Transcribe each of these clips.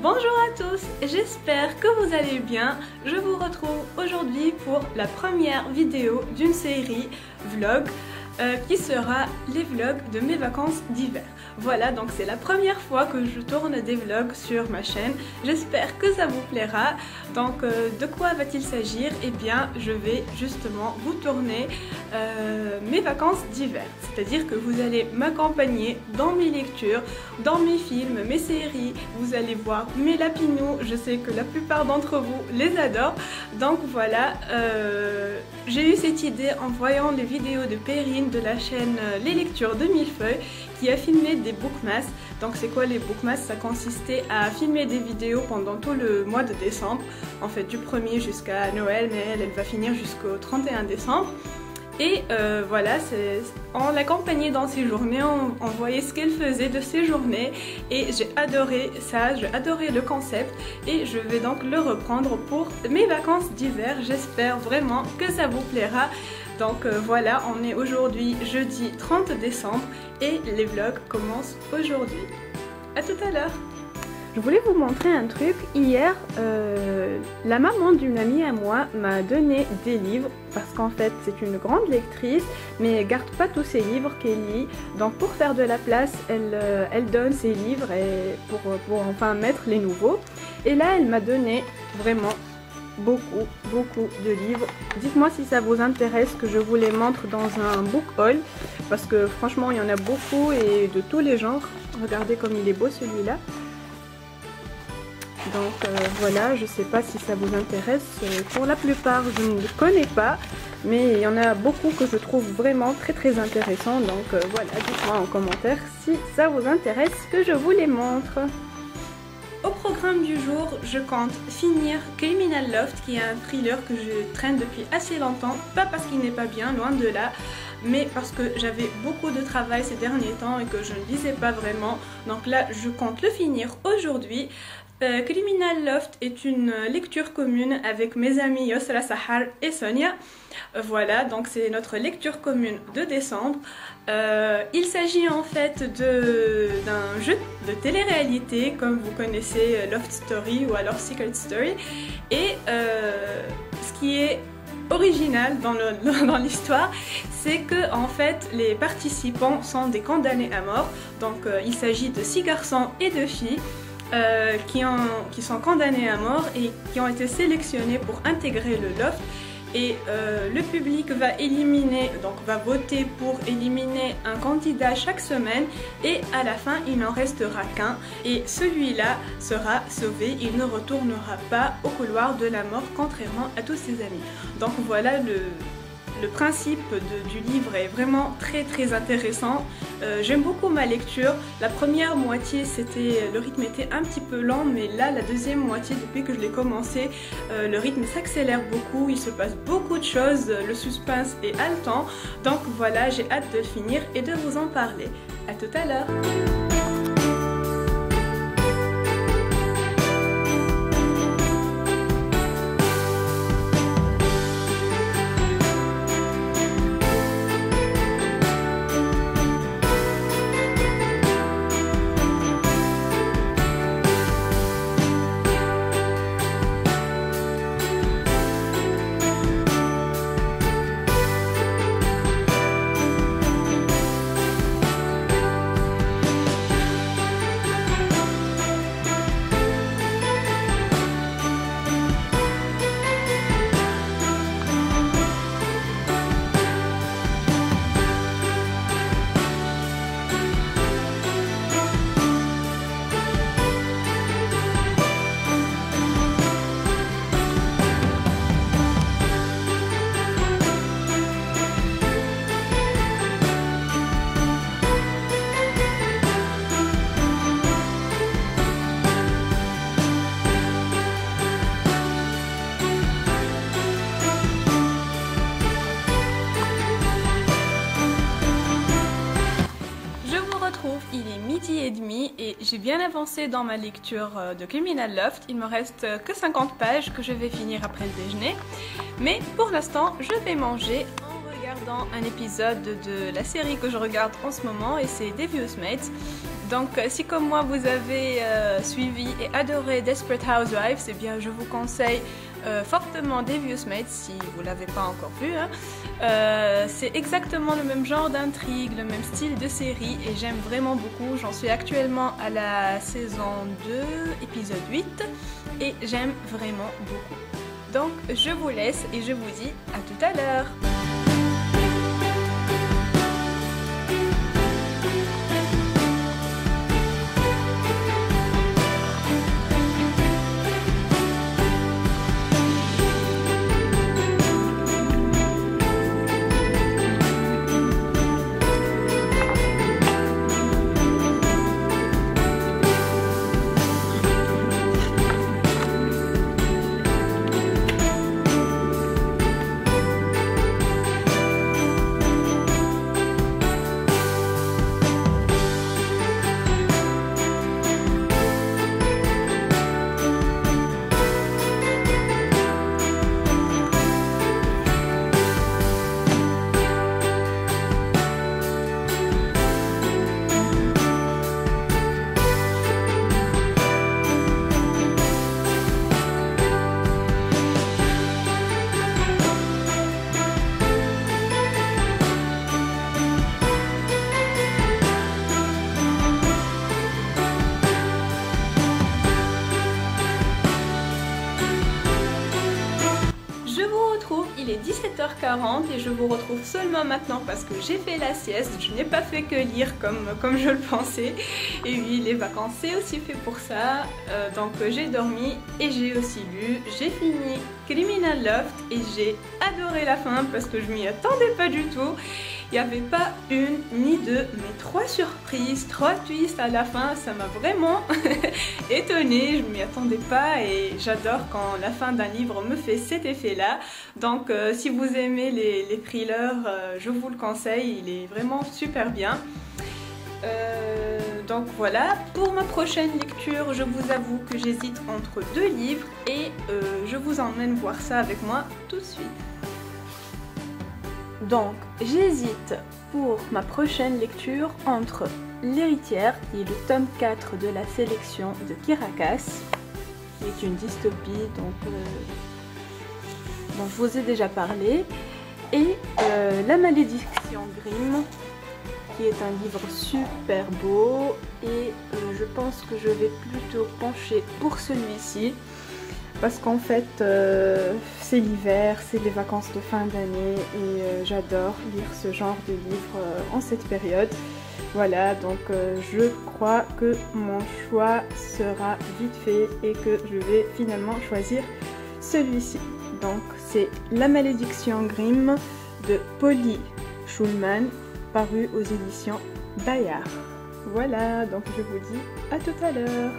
Bonjour à tous, j'espère que vous allez bien. Je vous retrouve aujourd'hui pour la première vidéo d'une série vlog qui sera les vlogs de mes vacances d'hiver. Voilà, donc c'est la première fois que je tourne des vlogs sur ma chaîne. J'espère que ça vous plaira. Donc de quoi va-t-il s'agir? Eh bien, je vais justement vous tourner mes vacances d'hiver. C'est-à-dire que vous allez m'accompagner dans mes lectures, dans mes films, mes séries. Vous allez voir mes lapinous. Je sais que la plupart d'entre vous les adorent. Donc voilà, j'ai eu cette idée en voyant les vidéos de Perrine de la chaîne Les Lectures de Millefeuille qui a filmé des bookmas. Donc c'est quoi les bookmas? Ça consistait à filmer des vidéos pendant tout le mois de décembre, en fait du 1er jusqu'à Noël, mais elle va finir jusqu'au 31 décembre. Et voilà, on l'accompagnait dans ses journées, on voyait ce qu'elle faisait de ses journées et j'ai adoré ça, j'ai adoré le concept et je vais donc le reprendre pour mes vacances d'hiver. J'espère vraiment que ça vous plaira. Donc voilà, on est aujourd'hui jeudi 30 décembre et les vlogs commencent aujourd'hui. A tout à l'heure. Je voulais vous montrer un truc. Hier, la maman d'une amie à moi m'a donné des livres parce qu'en fait c'est une grande lectrice mais elle garde pas tous ses livres qu'elle lit. Donc pour faire de la place, elle donne ses livres et pour enfin mettre les nouveaux. Et là elle m'a donné vraiment beaucoup de livres. Dites-moi si ça vous intéresse que je vous les montre dans un book haul parce que franchement il y en a beaucoup et de tous les genres. Regardez comme il est beau celui-là. Donc voilà, je sais pas si ça vous intéresse. Pour la plupart je ne les connais pas, mais il y en a beaucoup que je trouve vraiment très intéressants. Donc voilà, dites-moi en commentaire si ça vous intéresse que je vous les montre. Au programme du jour, je compte finir Criminal Loft, qui est un thriller que je traîne depuis assez longtemps. Pas parce qu'il n'est pas bien, loin de là, mais parce que j'avais beaucoup de travail ces derniers temps et que je ne lisais pas vraiment. Donc là, je compte le finir aujourd'hui. Criminal Loft est une lecture commune avec mes amis Yosra, Sahar et Sonia. Voilà, donc c'est notre lecture commune de décembre. Il s'agit en fait d'un jeu de télé-réalité comme vous connaissez Loft Story ou alors Secret Story. Et ce qui est original dans l'histoire, c'est que en fait les participants sont des condamnés à mort. Donc il s'agit de 6 garçons et 2 filles. Qui sont condamnés à mort et qui ont été sélectionnés pour intégrer le loft. Et le public va va voter pour éliminer un candidat chaque semaine et à la fin il n'en restera qu'un et celui-là sera sauvé, il ne retournera pas au couloir de la mort contrairement à tous ses amis. Donc voilà, le principe du livre est vraiment très intéressant. J'aime beaucoup ma lecture. La première moitié, le rythme était un petit peu lent, mais là, la deuxième moitié, depuis que je l'ai commencé, le rythme s'accélère beaucoup, il se passe beaucoup de choses, le suspense est haletant. Donc voilà, j'ai hâte de le finir et de vous en parler. À tout à l'heure. Il est midi et demi et j'ai bien avancé dans ma lecture de Criminal Loft. Il me reste que 50 pages que je vais finir après le déjeuner. Mais pour l'instant, je vais manger en regardant dans un épisode de la série que je regarde en ce moment et c'est Devious Mates. Donc si comme moi vous avez suivi et adoré Desperate Housewives, eh bien je vous conseille fortement Devious Mates si vous ne l'avez pas encore vu. C'est exactement le même genre d'intrigue, le même style de série et j'aime vraiment beaucoup. J'en suis actuellement à la saison 2, épisode 8 et j'aime vraiment beaucoup. Donc je vous laisse et je vous dis à tout à l'heure. Il est 17h40 et je vous retrouve seulement maintenant parce que j'ai fait la sieste, je n'ai pas fait que lire comme je le pensais. Et oui, les vacances c'est aussi fait pour ça, donc j'ai dormi et j'ai aussi lu. J'ai fini Criminal Loft et j'ai adoré la fin parce que je m'y attendais pas du tout. Il n'y avait pas une ni deux, mais 3 surprises, 3 twists à la fin, ça m'a vraiment étonnée, je ne m'y attendais pas et j'adore quand la fin d'un livre me fait cet effet-là. Donc si vous aimez les thrillers, je vous le conseille, il est vraiment super bien. Donc voilà, pour ma prochaine lecture, je vous avoue que j'hésite entre 2 livres et je vous emmène voir ça avec moi tout de suite. Donc, j'hésite pour ma prochaine lecture entre L'Héritière, qui est le tome 4 de la sélection de Kirakas, qui est une dystopie dont je vous ai déjà parlé, et La Malédiction Grimm, qui est un livre super beau, et je pense que je vais plutôt pencher pour celui-ci. Parce qu'en fait, c'est l'hiver, c'est les vacances de fin d'année et j'adore lire ce genre de livre en cette période. Voilà, donc je crois que mon choix sera vite fait et que je vais finalement choisir celui-ci. Donc c'est La Malédiction Grimm de Polly Schulman, paru aux éditions Bayard. Voilà, donc je vous dis à tout à l'heure.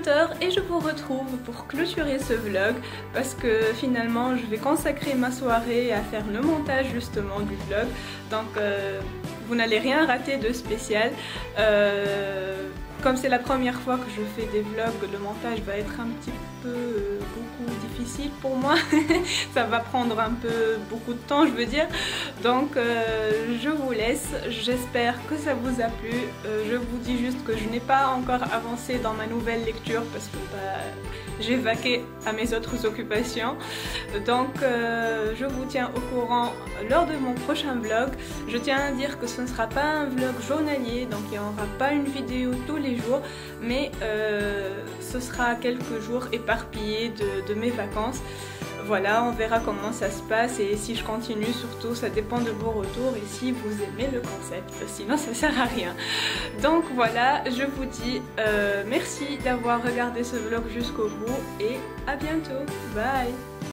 20h et je vous retrouve pour clôturer ce vlog parce que finalement je vais consacrer ma soirée à faire le montage justement du vlog. Donc vous n'allez rien rater de spécial. Comme c'est la première fois que je fais des vlogs, le montage va être un petit peu beaucoup difficile pour moi. Ça va prendre un peu beaucoup de temps, je veux dire. Donc je vous laisse. J'espère que ça vous a plu. Je vous dis juste que je n'ai pas encore avancé dans ma nouvelle lecture parce que j'ai vaqué à mes autres occupations. Donc je vous tiens au courant lors de mon prochain vlog. Je tiens à dire que ce ne sera pas un vlog journalier, donc il n'y aura pas une vidéo tous les jours, mais ce sera quelques jours éparpillés de mes vacances. Voilà, on verra comment ça se passe et si je continue, surtout ça dépend de vos retours et si vous aimez le concept, sinon ça sert à rien. Donc voilà, je vous dis merci d'avoir regardé ce vlog jusqu'au bout et à bientôt, bye.